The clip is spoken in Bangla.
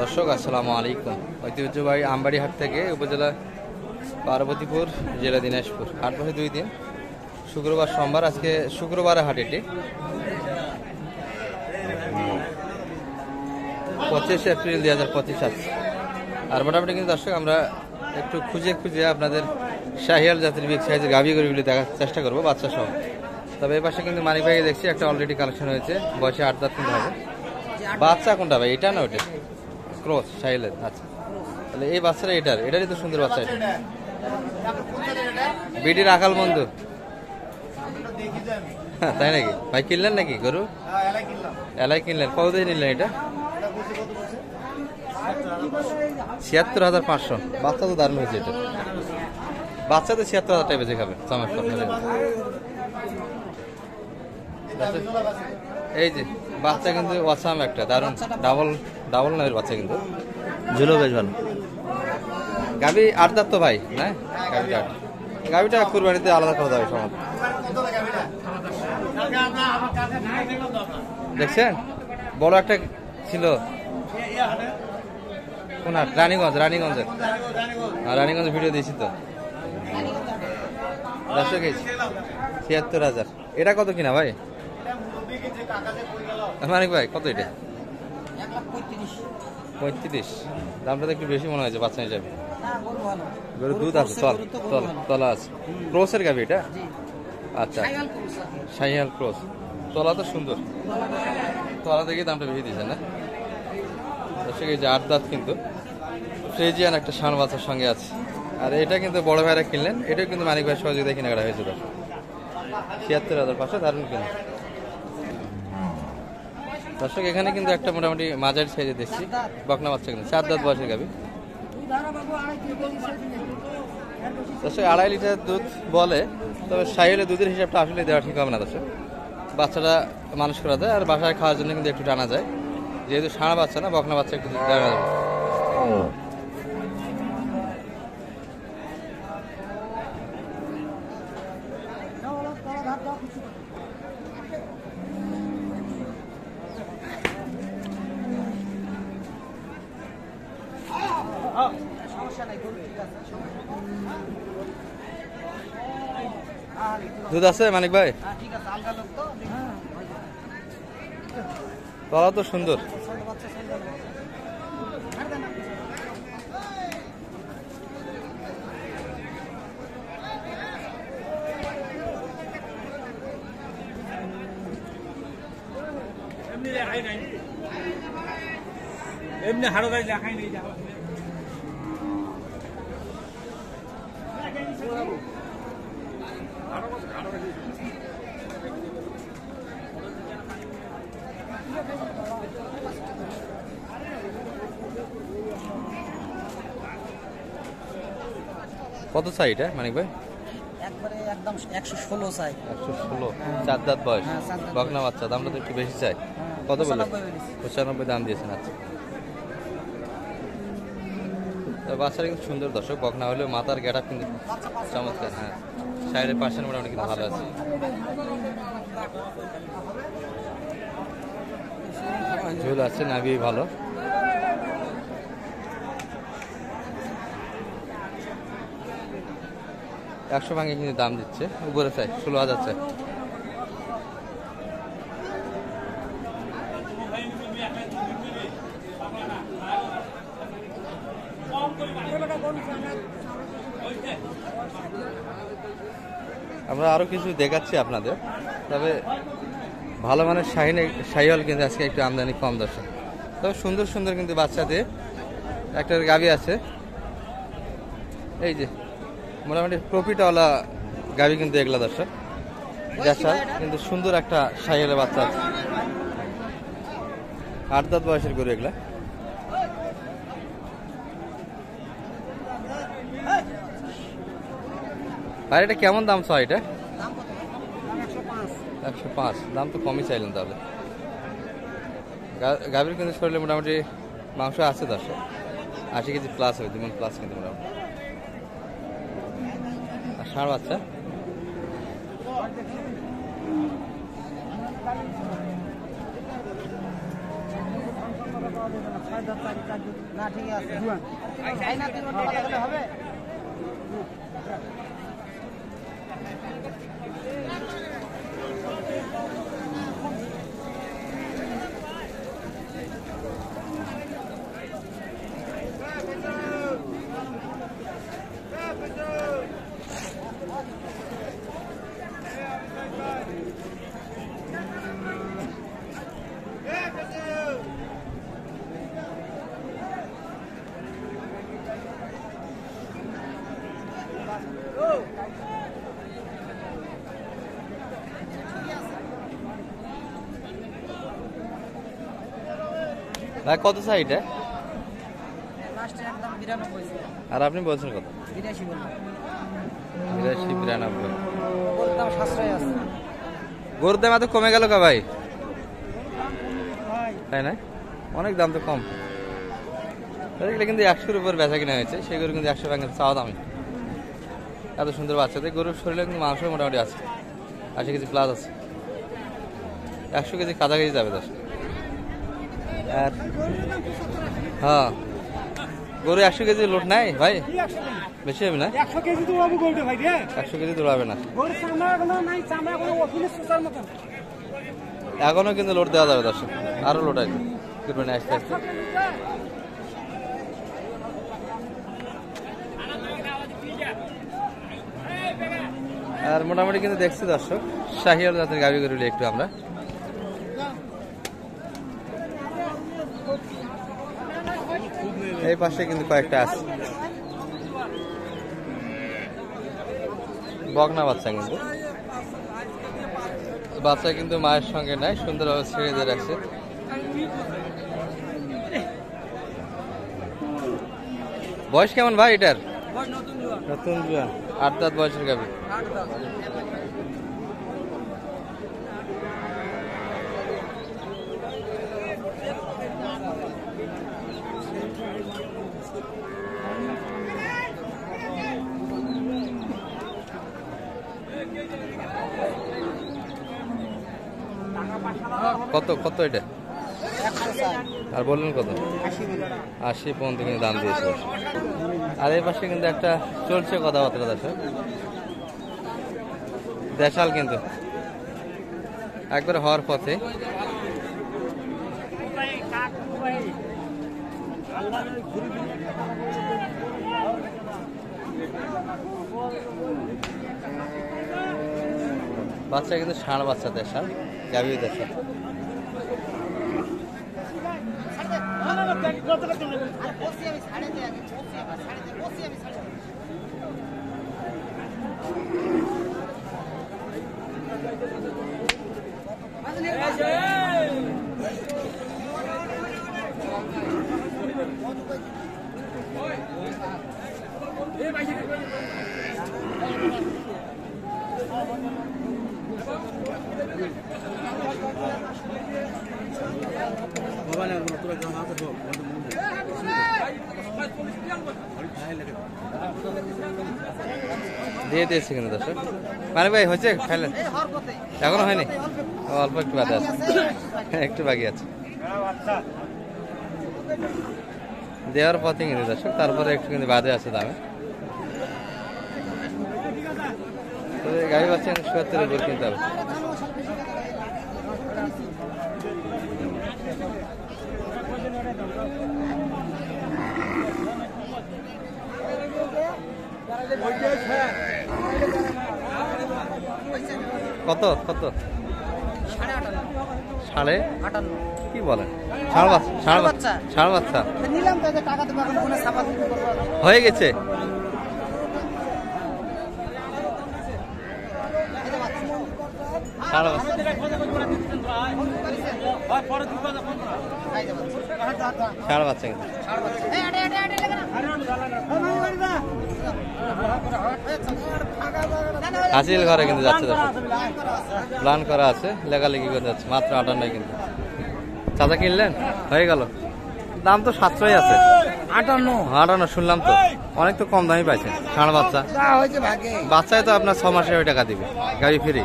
দর্শক আসসালামু আলাইকুম। ঐতিহ্যবাহী আমবাড়ি হাট থেকে উপজেলা পার্বতীপুর, জেলা দিনাজপুর। হাট বসে 2 দিন, শুক্রবার সোমবার। আজকে শুক্রবার হাট, এটি 25 এপ্রিল 2025 আছে। আর মোটামুটি কিন্তু দর্শক আমরা একটু খুঁজে খুঁজে আপনাদের শাহিয়াল জাতের বিগ সাইজের গাভী গরুগুলি দেখার চেষ্টা করবো, বাচ্চা সহ। তবে এই পাশে কিন্তু মানিক ভাইকে দেখছি একটা অলরেডি কালেকশন হয়েছে, বয়সে 8 দাঁত কিন্তু হবে। বাচ্চা কোনটা ভাই, এটা না ওটা? ক্রস শাহিয়ালের। আচ্ছা, তাহলে এই বাচ্চাটা এটারই তো সুন্দর বাচ্চা। এটা বিডির আকাল বন্ধু, তাই নাকি ভাই? কিনলেন নাকি গরু? এলাই কিনলেন? কত দিয়ে নিলেন এটা? ৭৬,৫০০। বাচ্চা তো দারুণ হয়েছে। এটা বাচ্চা তো ৭৬,০০০ টাকা বেঁচে খাবে। এই যে বাচ্চা কিন্তু অসাম একটা দারুণ, ডাবল নয়ের বাচ্চা, কিন্তু ঝুলো বেশ ভালো। গাভী 8 দাঁত তো ভাই, না? গাভীটা কুরবানিতে আলাদা করে দেবে সমাজ। দেখছেন বড় একটা ছিল কোন হাট? রানীগঞ্জের ভিডিও দিয়েছি তো। দর্শক ৭৬,০০০। এটা কত কিনা ভাই মানিক ভাই? কত এটা? 1,35,000। দামটা তো একটু বেশি মনে হয়েছে বাচ্চা হিসাবে। গরু দুধ আছে, তলা আছে। ক্রসের গাভী এটা? আচ্ছা, শাহিয়াল ক্রস। তলা তো সুন্দর, তলা দেখে দামটা বেশি দিয়েছে না? দর্শক এই যে 8 দাঁত কিন্তু ফ্রেজিয়ান একটা ষাঁড় বাচ্চার সঙ্গে আছে। আর এটা কিন্তু বড় ভাইরা কিনলেন, এটাও কিন্তু মানিক ভাই সহযোগিতা কেনাকাটা হয়েছে। ৭৬,০০০ টাকা দারুণ কিনা। দর্শক এখানে কিন্তু একটা মোটামুটি মাঝারি সাইজে দেখছি বকনা বাচ্চা, কিন্তু 4 দাঁত বয়সের গাভী। দর্শক 2.5 লিটার দুধ বলে, তবে শাহিয়ালের দুধের হিসাবটা আসলে দেওয়া ঠিক হবে না দর্শক। বাচ্চাটা মানুষ করা যায়, আর বাসায় খাওয়ার জন্য কিন্তু একটু টানা যায়। যেহেতু ষাঁড় বাচ্চা না, বকনা বাচ্চা একটু দেখা যাবে। দুধ আছে মানিক ভাই? তলা তো সুন্দর। এমনি হাড়ো গাড়ি দেখাই নেই। কত চাই এটা মানিক ভাই? একবারে একদম 116 চাই। 116, 4 দাঁত বয়স, বকনা বাচ্চা। দামটা তো একটু বেশি চাই। কত বলে? 95 দাম দিয়েছেন। আচ্ছা, বাচ্চাটা কিন্তু সুন্দর দর্শক, বকনা হলেও মাথার গেট আপ কিন্তু চমৎকার। হ্যাঁ, সাইডের পাশে মোটামুটি কিন্তু ভালো আছে। ঝুল আছে, নাভি ভালো। একশো ভাঙে কিন্তু দাম দিচ্ছে, উপরে চাই 16,000 চাই। আমরা আরো কিছু দেখাচ্ছি আপনাদের, তবে ভালো মানের শাহিওয়াল কিন্তু আজকে একটু আমদানি কম দর্শক। তবে সুন্দর সুন্দর কিন্তু বাচ্চাদের একটা গাভী আছে। এই যে মোটামুটি প্রফিটওয়ালা গাভী কিন্তু এগুলা দর্শক, দেশাল কিন্তু সুন্দর একটা শাহিওয়ালের বাচ্চা আছে। 8 দাঁত বয়সের গরু এগুলা। আর এটা কেমন দাম চাই? এটা 105। দাম তো কমই চাইলেন তাহলে। গাভীর কিন্তু শরীরে মোটামুটি মাংস আছে দর্শক, 80 কেজি প্লাস হবে, 2 মণ প্লাস কিন্তু মোটামুটি। আর ষাঁড় বাচ্চা না ঠিক আছে তাই না 3 ঘন্টা লাগালে হবে ভাই কত চাই এটা? লাস্টে একদম 92 আর আপনি বলছেন কত? 82 বললাম 82 92 বলতাম সাশ্রয় আছে গরুর দাম এত কমে গেল কা ভাই? তাই না, অনেক দাম তো কম। এগুলো কিন্তু 100-এর উপর বেচা কিনা হয়েছে, সেই গরু কিন্তু 100 ভাঙে চাওয়া দামি। এত সুন্দর বাচ্চাদের গরুর শরীরে কিন্তু মাংস মোটামুটি আছে, 80 কেজি প্লাস আছে, 100 কেজি কাছাকাছি যাবে। দশ আর হ্যাঁ গরু 100 কেজি লোড নাই ভাই, বেশি হবে না? 100 কেজি তো বাবু গরুটা ভাই রে 100 কেজি দৌড়াবে না, গরু চামড়া এখনো নাই, চামড়া এখনো ওখানে সুতার মতন। এখনো কিন্তু লোড দেওয়া যাবে। দর্শক আরো লোড আছে কুরবানি আসতে আসতে। আর মোটামুটি কিন্তু দেখছি দর্শক শাহিয়াল জাতের গাভী গরু একটু আমরা এই পাশে কিন্তু কয়েকটা আছে বকনা বাচ্চা, কিন্তু বাচ্চা কিন্তু মায়ের সঙ্গে নাই, সুন্দরভাবে ছেড়ে দিয়ে রাখছে। বয়স কেমন ভাই এটার? নতুন জোয়ান, 8 দাঁত বয়সের গাভী। কত কত এটা? 100 আর বললেন কত? 80 80 পর্যন্ত কিন্তু দাম দিয়েছে। আর এই পাশে কিন্তু একটা চলছে কথাবার্তা আছে, দেশাল কিন্তু একবার হওয়ার পথে। বাচ্চা কিন্তু ষাঁড় বাচ্চা, দেশাল গাভী দেশাল। দিয়ে দিয়েছে কিন্তু দর্শক। মানে ভাই হয়েছে খাইলেন? এখনো হয়নি, অল্প একটু বাদে আছে, একটু বাকি আছে দেওয়ার পথে কিন্তু দর্শক, তারপরে একটু কিন্তু বাদে আছে দামে। গাড়ি বাচ্চা ৭০ উপর কিনতে হবে। কত কত? 58.5 কি বলেন? ষাঁড় বাচ্চা নিলাম তো, টাকা তো এখন ফোনে ছাপা দিতে হয়ে গেছে। ষাঁড় বাচ্চা কিন্তু হাসিল ঘরে কিন্তু যাচ্ছে, প্ল্যান করা আছে, লেখালেখি করে যাচ্ছে। মাত্র 58 কিন্তু। চাচা কিনলেন? হয়ে গেল। দাম তো 700 আছে। 58 শুনলাম তো, অনেক তো কম দামই পাইছেন। ষাঁড় বাচ্চা, বাচ্চায় তো আপনার 6 মাসে টাকা দিবে, গাড়ি ফ্রি।